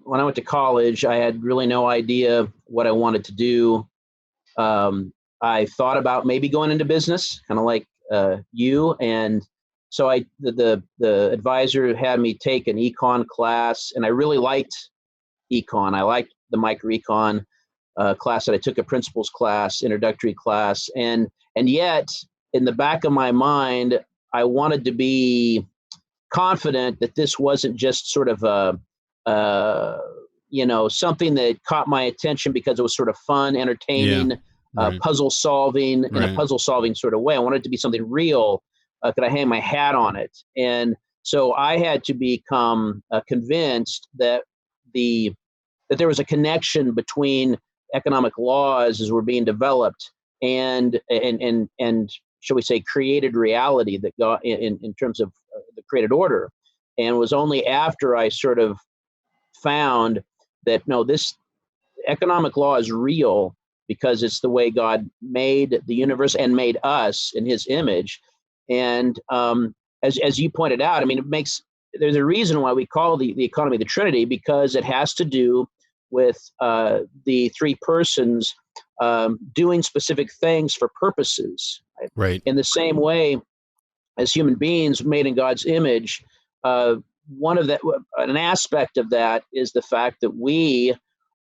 when I went to college, I had really no idea what I wanted to do. I thought about maybe going into business, kind of like you. And so the advisor had me take an econ class, and I really liked econ. I liked the microecon class that I took, a principles class, introductory class, and yet in the back of my mind, I wanted to be confident that this wasn't just sort of something that caught my attention because it was sort of fun, entertaining, right. puzzle solving in a Right. puzzle solving sort of way. I wanted it to be something real. Could I hang my hat on it? And so I had to become convinced that there was a connection between economic laws as were being developed and shall we say created reality that got in terms of the created order. And it was only after I sort of found that no, this economic law is real because it's the way God made the universe and made us in His image. And as you pointed out, I mean, there's a reason why we call the economy the Trinity, because it has to do with the three persons doing specific things for purposes. Right. In the same way as human beings made in God's image, an aspect of that is the fact that we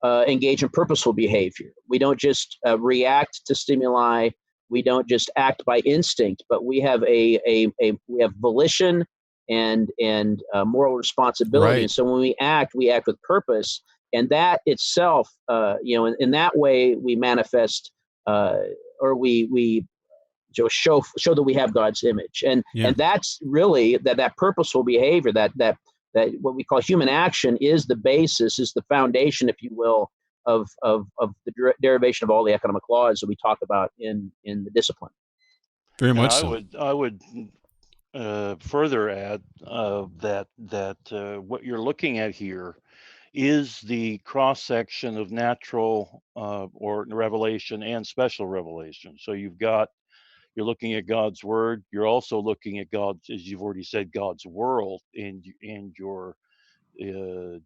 engage in purposeful behavior. We don't just react to stimuli. We don't just act by instinct, but we have we have volition and moral responsibility. Right. And so when we act with purpose, and that itself, in that way, we manifest or we show that we have God's image, and that's really that purposeful behavior, that what we call human action is the basis, is the foundation, if you will, of the derivation of all the economic laws that we talk about in the discipline. Very much so. I would further add that what you're looking at here is the cross section of natural or revelation and special revelation. So you're looking at God's word. You're also looking at God's, as you've already said, God's world, and you're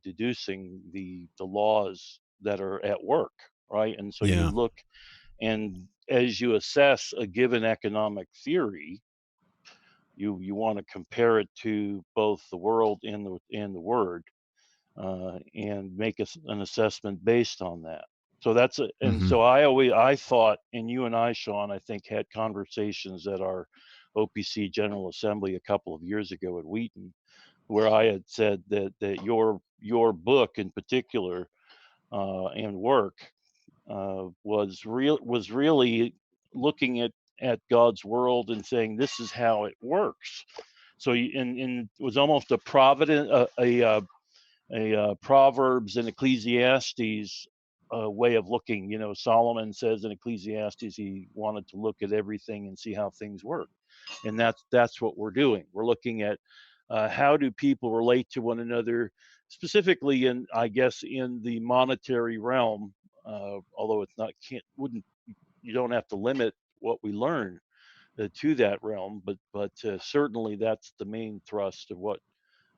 deducing the laws that are at work, right? And so you look, and as you assess a given economic theory, you want to compare it to both the world and the word, and make an assessment based on that. So that's it. And so I thought, and you and I, Shawn, I think had conversations at our OPC General Assembly a couple of years ago at Wheaton, where I had said that your book in particular and work was really looking at God's world and saying this is how it works. So it was almost a Proverbs and Ecclesiastes way of looking. Solomon says in Ecclesiastes he wanted to look at everything and see how things work, and that's what we're doing. We're looking at how do people relate to one another, specifically in the monetary realm. Although you don't have to limit what we learn to that realm, but certainly that's the main thrust of what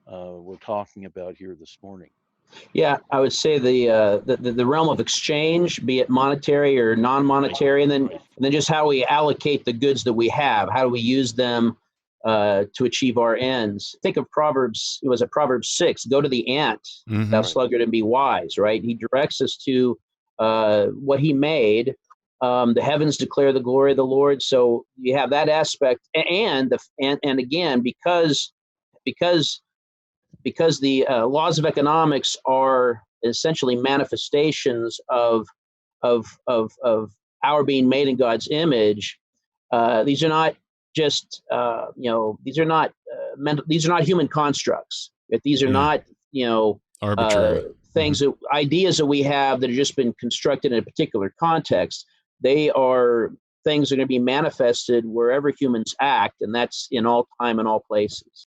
we're talking about here this morning. Yeah, I would say the realm of exchange, be it monetary or non-monetary, and then just how we allocate the goods that we have. How do we use them to achieve our ends? Think of Proverbs. It was Proverbs 6. Go to the ant, thou sluggard, and be wise. Right? He directs us to what He made. The heavens declare the glory of the Lord. So you have that aspect, and again, because the laws of economics are essentially manifestations of our being made in God's image. These are not just these are not human constructs. These are not arbitrary things ideas that we have that have just been constructed in a particular context. They are things that are going to be manifested wherever humans act, and that's in all time and all places.